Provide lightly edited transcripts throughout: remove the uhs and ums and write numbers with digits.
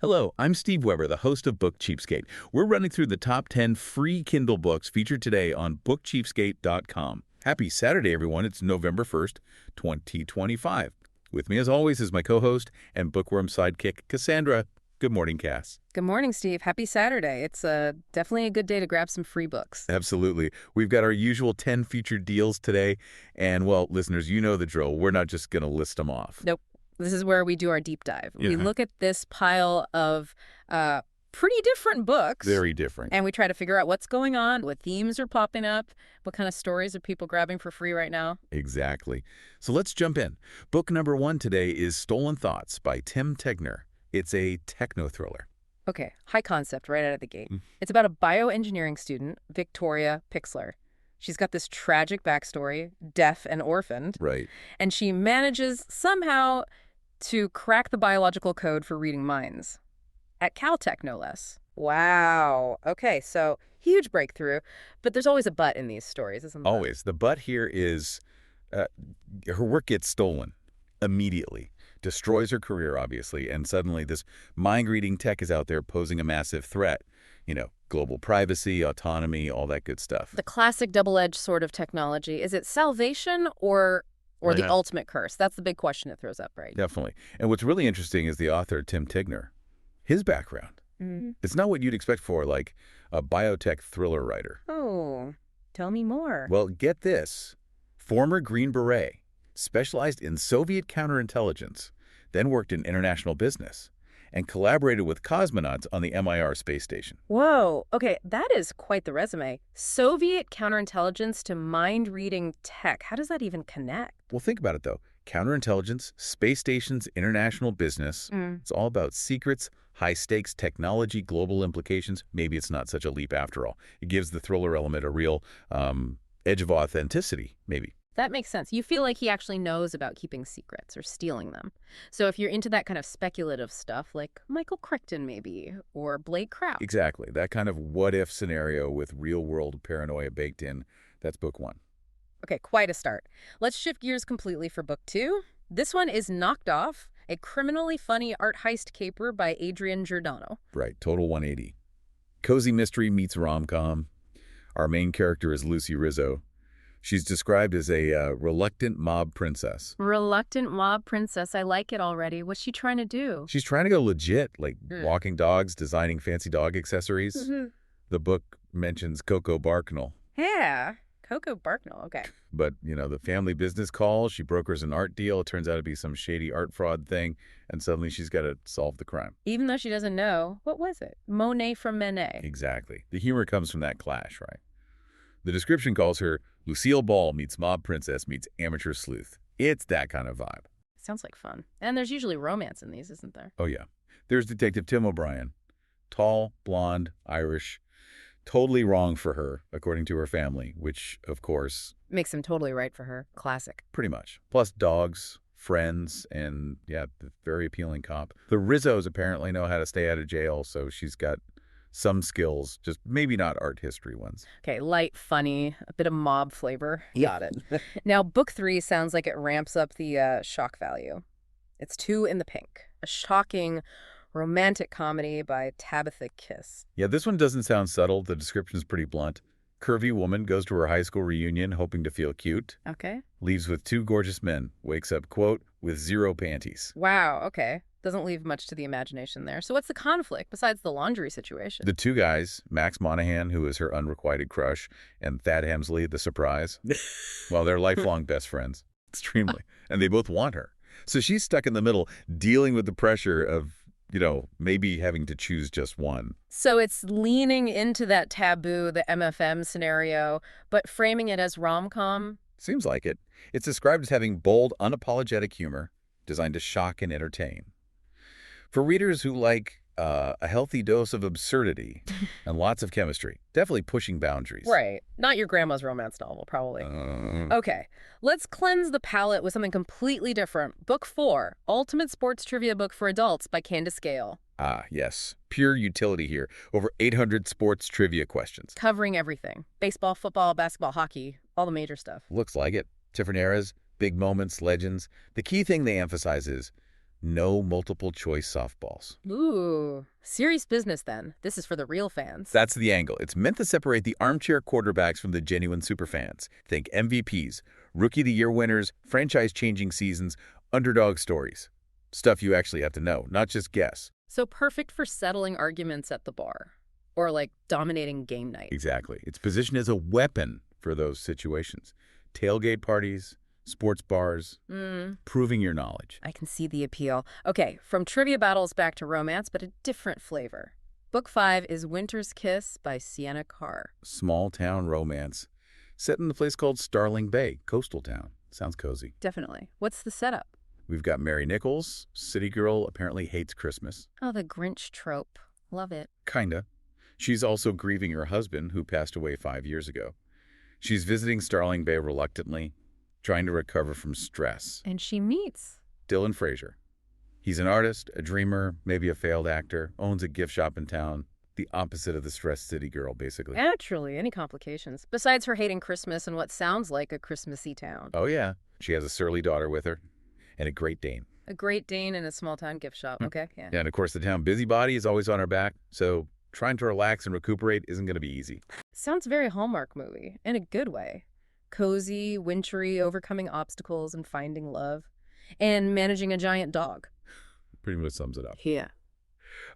Hello, I'm Steve Weber, the host of Book Cheapskate. We're running through the top 10 free Kindle books featured today on bookcheapskate.com. Happy Saturday, everyone. It's November 1st, 2025. With me, as always, is my co-host and bookworm sidekick, Cassandra. Good morning, Cass. Good morning, Steve. Happy Saturday. It's definitely a good day to grab some free books. Absolutely. We've got our usual 10 featured deals today. And, well, listeners, you know the drill. We're not just going to list them off. Nope. This is where we do our deep dive. We look at this pile of pretty different books. Very different. And we try to figure out what's going on, what themes are popping up, what kind of stories are people grabbing for free right now. Exactly. So let's jump in. Book number 1 today is Stolen Thoughts by Tigner. It's a techno-thriller. Okay, high concept right out of the gate. It's about a bioengineering student, Victoria Pixler. She's got this tragic backstory, deaf and orphaned. Right. And she manages somehow to crack the biological code for reading minds. At Caltech, no less. Wow. Okay, so huge breakthrough. But there's always a but in these stories, isn't there? Always. The but here is her work gets stolen immediately. Destroys her career, obviously, and suddenly this mind-reading tech is out there posing a massive threat. You know, global privacy, autonomy, all that good stuff. The classic double-edged sort of technology. Is it salvation or the ultimate curse? That's the big question it throws up, right? Definitely. And what's really interesting is the author, Tigner, his background. It's not what you'd expect for, like, a biotech thriller writer. Oh, tell me more. Well, get this. Former Green Beret, specialized in Soviet counterintelligence, then worked in international business, and collaborated with cosmonauts on the Mir space station. Whoa. Okay, that is quite the resume. Soviet counterintelligence to mind-reading tech. How does that even connect? Well, think about it, though. Counterintelligence, space stations, international business. It's all about secrets, high-stakes technology, global implications. Maybe it's not such a leap after all. It gives the thriller element a real edge of authenticity, maybe. That makes sense. You feel like he actually knows about keeping secrets or stealing them. So if you're into that kind of speculative stuff, like Michael Crichton maybe, or Blake Crouch. Exactly. That kind of what-if scenario with real-world paranoia baked in, that's book 1. Okay, quite a start. Let's shift gears completely for book 2. This one is Knocked Off, a criminally funny art heist caper by Adrian Giordano. Right, total 180. Cozy mystery meets rom-com. Our main character is Lucy Rizzo. She's described as a reluctant mob princess. Reluctant mob princess. I like it already. What's she trying to do? She's trying to go legit, like walking dogs, designing fancy dog accessories. The book mentions Coco Barknell. Yeah, Coco Barknell, okay. But, you know, the family business calls, she brokers an art deal. It turns out to be some shady art fraud thing, and suddenly she's got to solve the crime. Even though she doesn't know, what was it? Monet from Manet. Exactly. The humor comes from that clash, right? The description calls her Lucille Ball meets mob princess meets amateur sleuth. It's that kind of vibe. Sounds like fun. And there's usually romance in these, isn't there? Oh, yeah. There's Detective Tim O'Brien. Tall, blonde, Irish. Totally wrong for her, according to her family, which, of course... makes him totally right for her. Classic. Pretty much. Plus dogs, friends, and, yeah, the very appealing cop. The Rizzos apparently know how to stay out of jail, so she's got some skills, just maybe not art history ones. Okay, light, funny, a bit of mob flavor. Got it. Now, book 3 sounds like it ramps up the shock value. It's Two in the Pink, a shocking romantic comedy by Tabitha Kiss. Yeah, this one doesn't sound subtle. The description's pretty blunt. Curvy woman goes to her high school reunion hoping to feel cute. Okay. Leaves with 2 gorgeous men. Wakes up, quote, with 0 panties. Wow, okay. Doesn't leave much to the imagination there. So what's the conflict besides the laundry situation? The 2 guys, Max Monaghan, who is her unrequited crush, and Thad Hemsley, the surprise, well, they're lifelong best friends. Extremely. And they both want her. So she's stuck in the middle, dealing with the pressure of, you know, maybe having to choose just one. So it's leaning into that taboo, the MFM scenario, but framing it as rom-com? Seems like it. It's described as having bold, unapologetic humor, designed to shock and entertain. For readers who like a healthy dose of absurdity and lots of chemistry, definitely pushing boundaries. Right. Not your grandma's romance novel, probably. Okay. Let's cleanse the palate with something completely different. Book 4, Ultimate Sports Trivia Book for Adults by Candace Gale. Ah, yes. Pure utility here. Over 800 sports trivia questions. Covering everything. Baseball, football, basketball, hockey, all the major stuff. Looks like it. Different eras, big moments, legends. The key thing they emphasize is No multiple choice softballs. Ooh, serious business then. This is for the real fans. That's the angle. It's meant to separate the armchair quarterbacks from the genuine superfans. Think MVPs, Rookie of the Year winners, franchise-changing seasons, underdog stories. Stuff you actually have to know, not just guess. So perfect for settling arguments at the bar. Or like dominating game night. Exactly. It's positioned as a weapon for those situations. Tailgate parties, sports bars, proving your knowledge. I can see the appeal. Okay, from trivia battles back to romance, but a different flavor. Book 5 is Winter's Kiss by Sienna Carr. Small town romance. Set in a place called Starling Bay, coastal town. Sounds cozy. Definitely. What's the setup? We've got Mary Nichols. City girl apparently hates Christmas. Oh, the Grinch trope. Love it. Kinda. She's also grieving her husband, who passed away 5 years ago. She's visiting Starling Bay reluctantly, trying to recover from stress. And she meets Dylan Fraser. He's an artist, a dreamer, maybe a failed actor, owns a gift shop in town. The opposite of the stressed city girl, basically. Naturally, any complications? Besides her hating Christmas and what sounds like a Christmassy town. Oh, yeah. She has a surly daughter with her and a Great Dane. A Great Dane in a small-town gift shop. Okay, yeah. Yeah, and of course, the town busybody is always on her back, so trying to relax and recuperate isn't going to be easy. Sounds very Hallmark movie, in a good way. Cozy, wintry, overcoming obstacles and finding love. And managing a giant dog. Pretty much sums it up. Yeah.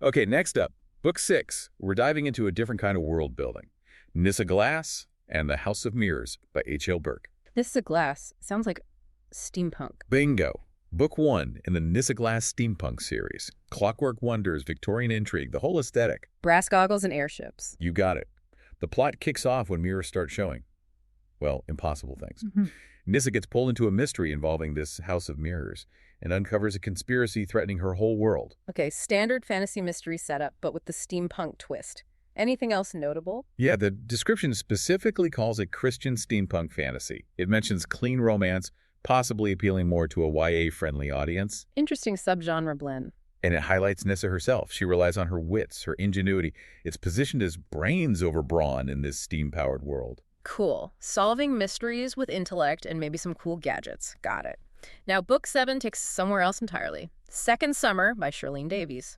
Okay, next up, Book 6. We're diving into a different kind of world building. Nissa Glass and the House of Mirrors by H.L. Burke. Nissa Glass sounds like steampunk. Bingo. Book 1 in the Nissa Glass steampunk series. Clockwork wonders, Victorian intrigue, the whole aesthetic. Brass goggles and airships. You got it. The plot kicks off when mirrors start showing. Well, impossible things. Nissa gets pulled into a mystery involving this House of Mirrors and uncovers a conspiracy threatening her whole world. Okay, standard fantasy mystery setup, but with the steampunk twist. Anything else notable? Yeah, the description specifically calls it Christian steampunk fantasy. It mentions clean romance, possibly appealing more to a YA-friendly audience. Interesting subgenre blend. And it highlights Nissa herself. She relies on her wits, her ingenuity. It's positioned as brains over brawn in this steam-powered world. Cool. Solving mysteries with intellect and maybe some cool gadgets. Got it. Now, Book 7 takes us somewhere else entirely. Second Summer by Shirlene Davies.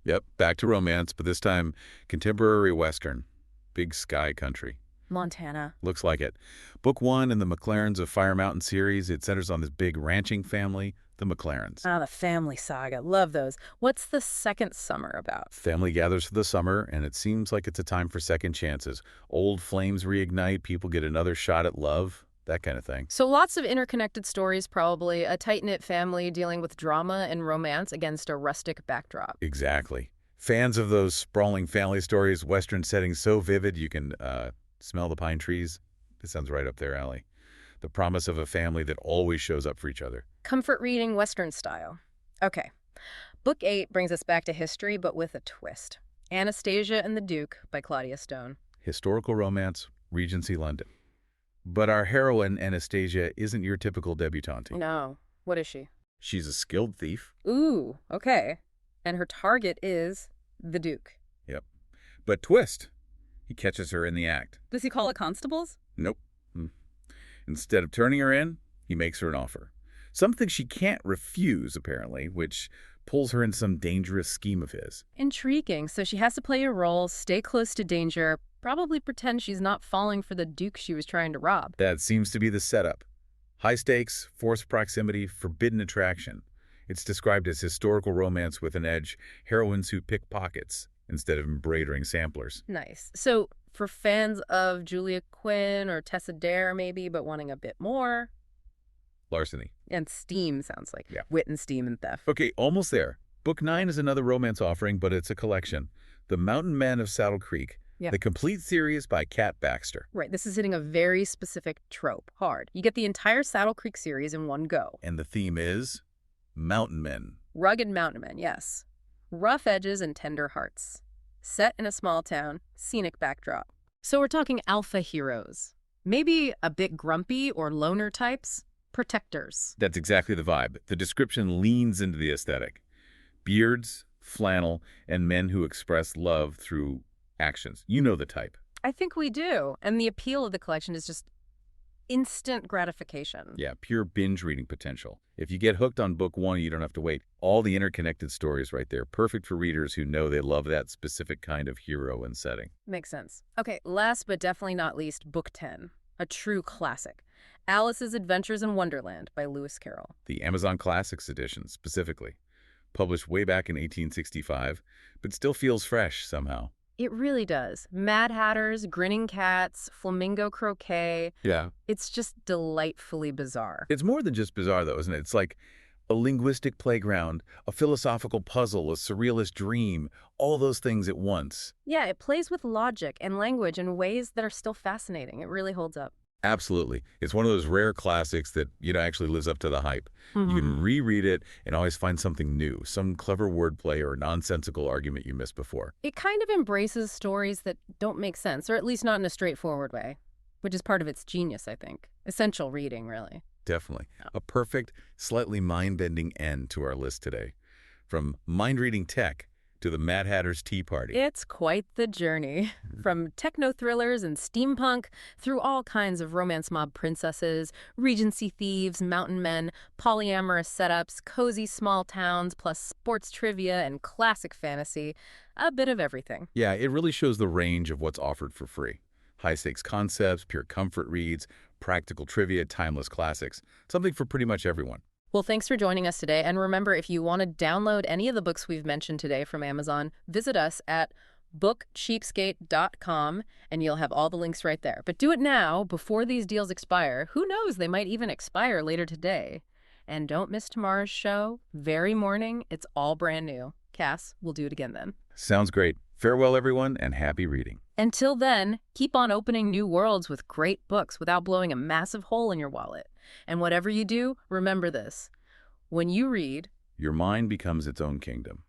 Yep, back to romance, but this time contemporary Western. Big sky country. Montana. Looks like it. Book 1 in the McLarens of Fire Mountain series. It centers on this big ranching family, the McLarens. Ah, the family saga. Love those. What's the Second Summer about? Family gathers for the summer, and it seems like it's a time for second chances. Old flames reignite, people get another shot at love, that kind of thing. So lots of interconnected stories, probably. A tight-knit family dealing with drama and romance against a rustic backdrop. Exactly. Fans of those sprawling family stories, Western settings so vivid you can smell the pine trees. This sounds right up their alley. The promise of a family that always shows up for each other. Comfort reading, Western style. Okay. Book 8 brings us back to history, but with a twist. Anastasia and the Duke by Claudia Stone. Historical romance, Regency London. But our heroine, Anastasia, isn't your typical debutante. No. What is she? She's a skilled thief. Ooh, okay. And her target is the Duke. Yep. But twist. He catches her in the act. Does he call it constables? Nope. Instead of turning her in, he makes her an offer. Something she can't refuse, apparently, which pulls her into some dangerous scheme of his. Intriguing. So she has to play a role, stay close to danger, probably pretend she's not falling for the Duke she was trying to rob. That seems to be the setup. High stakes, forced proximity, forbidden attraction. It's described as historical romance with an edge, heroines who pick pockets instead of embroidering samplers. Nice. So for fans of Julia Quinn or Tessa Dare maybe, but wanting a bit more. Larceny. And steam sounds like. Yeah. Wit and steam and theft. Okay, almost there. Book 9 is another romance offering, but it's a collection. The Mountain Men of Saddle Creek. Yeah. The complete series by Kat Baxter. Right, this is hitting a very specific trope hard. You get the entire Saddle Creek series in one go. And the theme is Mountain Men. Rugged mountain men, yes. Rough edges and tender hearts. Set in a small town, scenic backdrop. So we're talking alpha heroes. Maybe a bit grumpy or loner types. Protectors. That's exactly the vibe. The description leans into the aesthetic. Beards, flannel, and men who express love through actions. You know the type. I think we do. And the appeal of the collection is just instant gratification. Yeah, pure binge reading potential. If you get hooked on book one, you don't have to wait. All the interconnected stories right there, perfect for readers who know they love that specific kind of hero and setting. Makes sense. Okay, last but definitely not least, book 10, a true classic. Alice's Adventures in Wonderland by Lewis Carroll. The Amazon Classics edition, specifically. Published way back in 1865, but still feels fresh somehow. It really does. Mad Hatters, grinning cats, flamingo croquet. Yeah. It's just delightfully bizarre. It's more than just bizarre, though, isn't it? It's like a linguistic playground, a philosophical puzzle, a surrealist dream, all those things at once. Yeah, it plays with logic and language in ways that are still fascinating. It really holds up. Absolutely. It's one of those rare classics that, actually lives up to the hype. You can reread it and always find something new, some clever wordplay or nonsensical argument you missed before. It kind of embraces stories that don't make sense, or at least not in a straightforward way, which is part of its genius, I think. Essential reading, really. Definitely. A perfect, slightly mind-bending end to our list today. From mind-reading tech to the Mad Hatter's Tea Party. It's quite the journey. From techno-thrillers and steampunk through all kinds of romance mob princesses, Regency thieves, mountain men, polyamorous setups, cozy small towns, plus sports trivia and classic fantasy. A bit of everything. Yeah, it really shows the range of what's offered for free. High-stakes concepts, pure comfort reads, practical trivia, timeless classics. Something for pretty much everyone. Well, thanks for joining us today. And remember, if you want to download any of the books we've mentioned today from Amazon, visit us at bookcheapskate.com and you'll have all the links right there. But do it now before these deals expire. Who knows, they might even expire later today. And don't miss tomorrow's show. Very morning. It's all brand new. Cass, we'll do it again then. Sounds great. Farewell, everyone, and happy reading. Until then, keep on opening new worlds with great books without blowing a massive hole in your wallet. And whatever you do, remember this. When you read, your mind becomes its own kingdom.